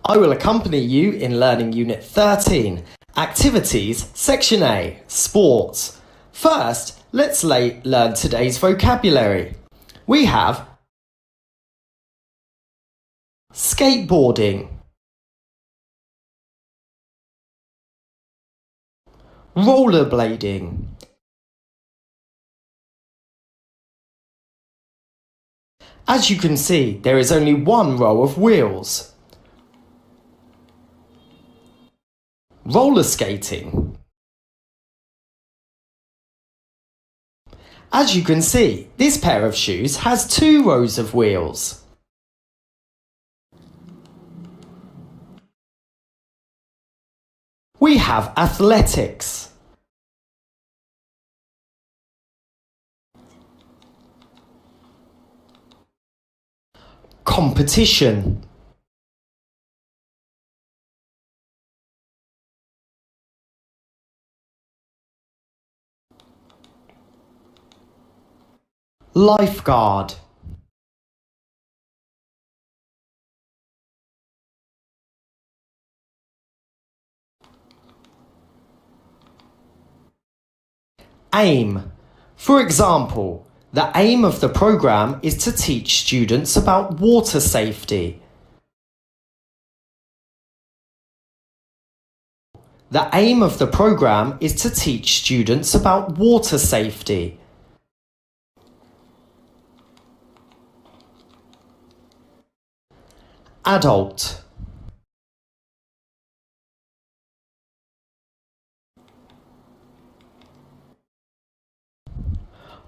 I will accompany you in learning Unit 13, Activities, Section A, Sports. First, let's learn today's vocabulary. We have skateboarding, rollerblading, as you can see, there is only one row of wheels. Roller skating. As you can see, this pair of shoes has 2 rows of wheels. We have athletics. Competition. Lifeguard. Aim. For example, the aim of the program is to teach students about water safety. The aim of the program is to teach students about water safety. Adult.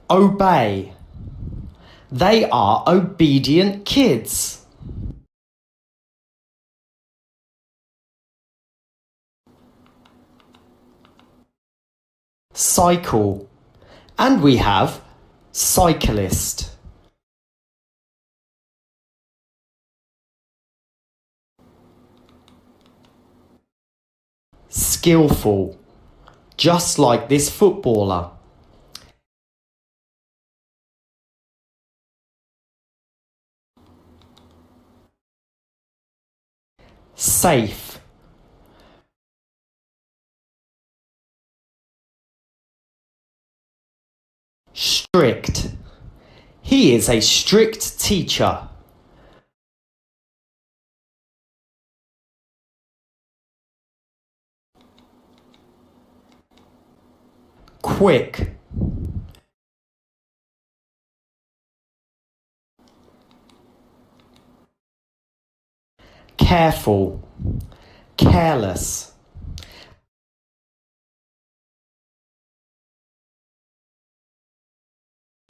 Obey. They are obedient kids. Cycle. And we have cyclist. Skillful. Just like this footballer. Safe. Strict. He is a strict teacher. Quick. Careful. Careless.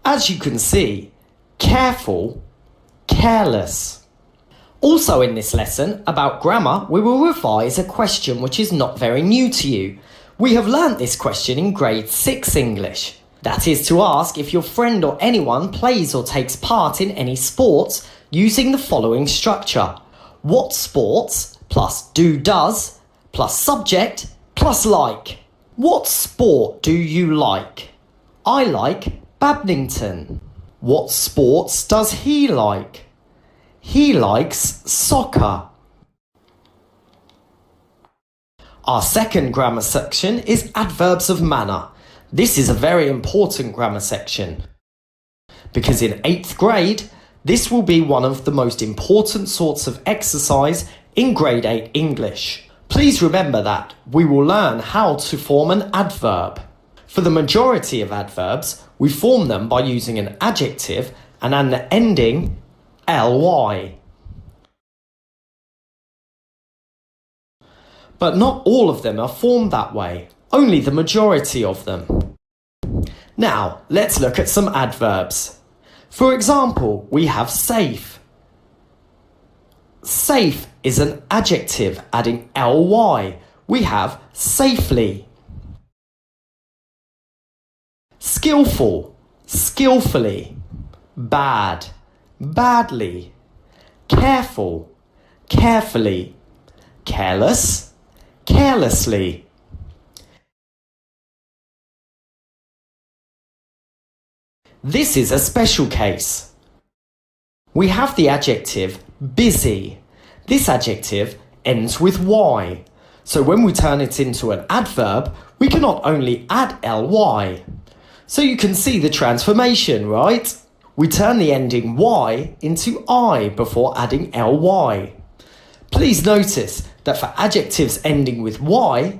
As you can see, careful, careless. Also in this lesson about grammar, we will revise a question which is not very new to you. We have learnt this question in grade 6 English. That is to ask if your friend or anyone plays or takes part in any sports using the following structure. What sports plus does plus subject plus like. What sport do you like? I like badminton. What sports does he like? He likes soccer. Our second grammar section is adverbs of manner. This is a very important grammar section because in 8th grade, this will be one of the most important sorts of exercise in grade 8 English. Please remember that we will learn how to form an adverb. For the majority of adverbs, we form them by using an adjective and an ending ly. But not all of them are formed that way, only the majority of them. Now, let's look at some adverbs. For example, we have safe. Safe is an adjective adding ly. We have safely. Skillful, skillfully. Bad, badly. Careful, carefully. Careless, carelessly. This is a special case. We have the adjective busy. This adjective ends with Y. So when we turn it into an adverb, we can not only add ly. So you can see the transformation, right? We turn the ending Y into I before adding ly. Please notice that for adjectives ending with Y,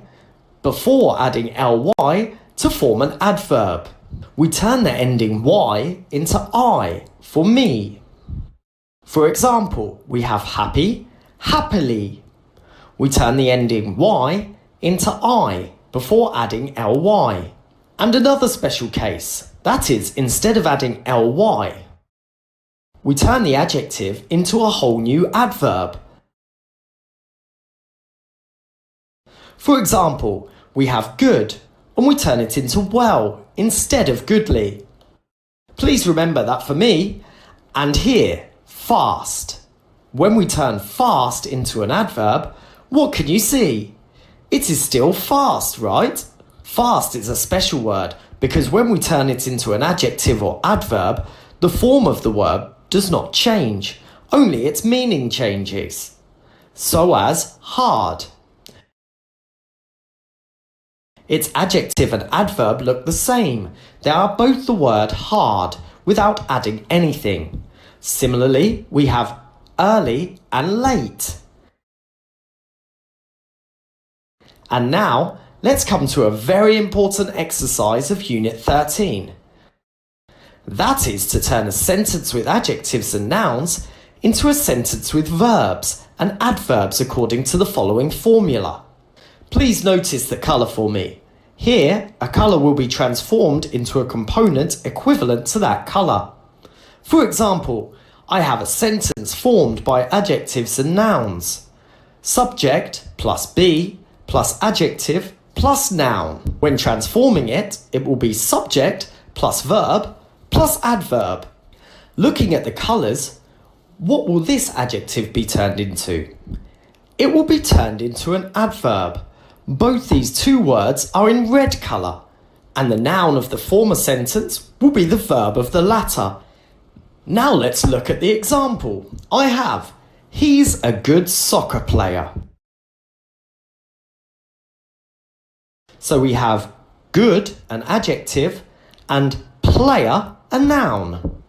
before adding ly to form an adverb, we turn the ending Y into I for me. For example, we have happy, happily. We turn the ending Y into I before adding ly. And another special case, that is, instead of adding ly, we turn the adjective into a whole new adverb. For example, we have good, and we turn it into well instead of goodly. Please remember that for me, and here, fast. When we turn fast into an adverb, what can you see? It is still fast, right? Fast is a special word because when we turn it into an adjective or adverb, the form of the word does not change, only its meaning changes. So as hard. Its adjective and adverb look the same. They are both the word hard without adding anything. Similarly, we have early and late. And now, let's come to a very important exercise of Unit 13. That is to turn a sentence with adjectives and nouns into a sentence with verbs and adverbs according to the following formula. Please notice the colour for me. Here, a colour will be transformed into a component equivalent to that colour. For example, I have a sentence formed by adjectives and nouns. Subject plus be plus adjective plus noun. When transforming it, it will be subject plus verb plus adverb. Looking at the colours, what will this adjective be turned into? It will be turned into an adverb. Both these two words are in red colour, and the noun of the former sentence will be the verb of the latter. Now let's look at the example. I have, he's a good soccer player. So we have good, an adjective, and player, a noun.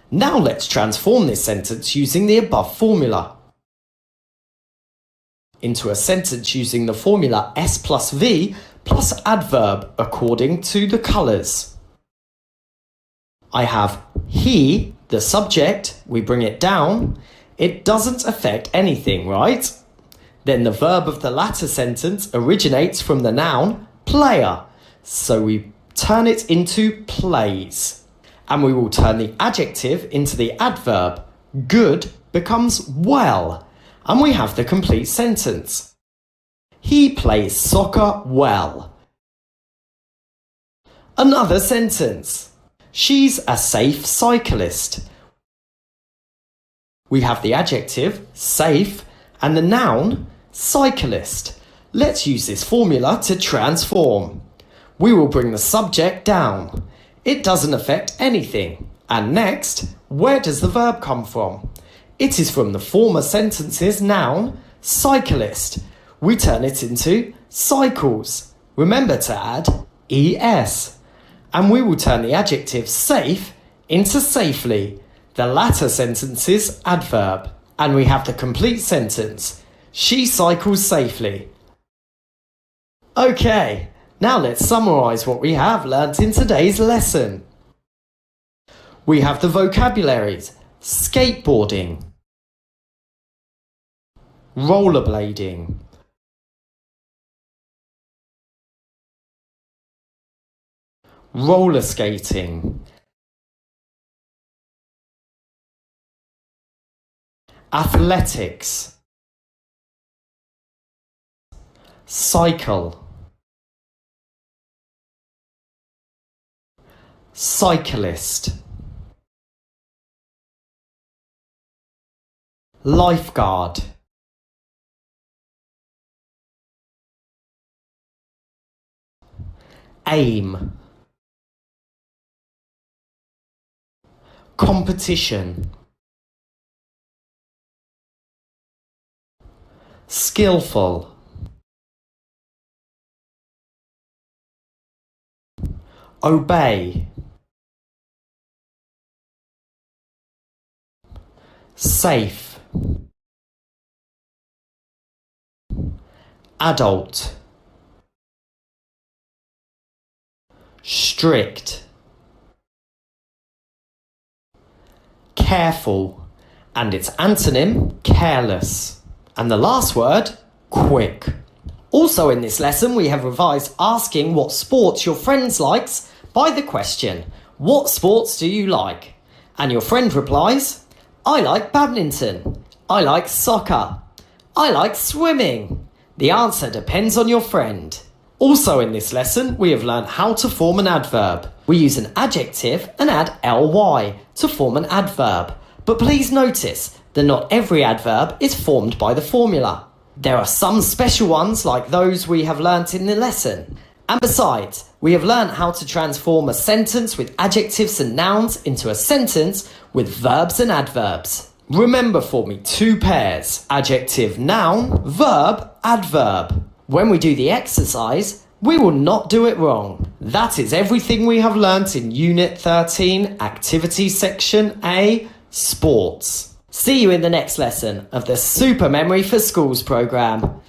Now let's transform this sentence using the above formula into a sentence using the formula S plus V plus adverb according to the colours. I have he, the subject, we bring it down. It doesn't affect anything, right? Then the verb of the latter sentence originates from the noun player. So we turn it into plays. And we will turn the adjective into the adverb. Good becomes well. And we have the complete sentence. He plays soccer well. Another sentence. She's a safe cyclist. We have the adjective, safe, and the noun, cyclist. Let's use this formula to transform. We will bring the subject down. It doesn't affect anything. And next, where does the verb come from? It is from the former sentence's noun, cyclist. We turn it into cycles. Remember to add es. And we will turn the adjective safe into safely, the latter sentence's adverb. And we have the complete sentence. She cycles safely. Okay, now let's summarise what we have learnt in today's lesson. We have the vocabularies: skateboarding, rollerblading, roller skating, athletics, cycle, cyclist, lifeguard, aim, competition, skillful, obey, safe, adult, strict, careful, and its antonym, careless. And the last word, quick. Also in this lesson, we have revised asking what sports your friends likes by the question, what sports do you like? And your friend replies, I like badminton, I like soccer, I like swimming. The answer depends on your friend. Also in this lesson, we have learned how to form an adverb. We use an adjective and add ly to form an adverb. But please notice that not every adverb is formed by the formula. There are some special ones like those we have learnt in the lesson. And besides, we have learnt how to transform a sentence with adjectives and nouns into a sentence with verbs and adverbs. Remember for me 2 pairs, adjective noun, verb, adverb. When we do the exercise, we will not do it wrong. That is everything we have learnt in Unit 13, Activity Section A, Sports. See you in the next lesson of the Super Memory for Schools programme.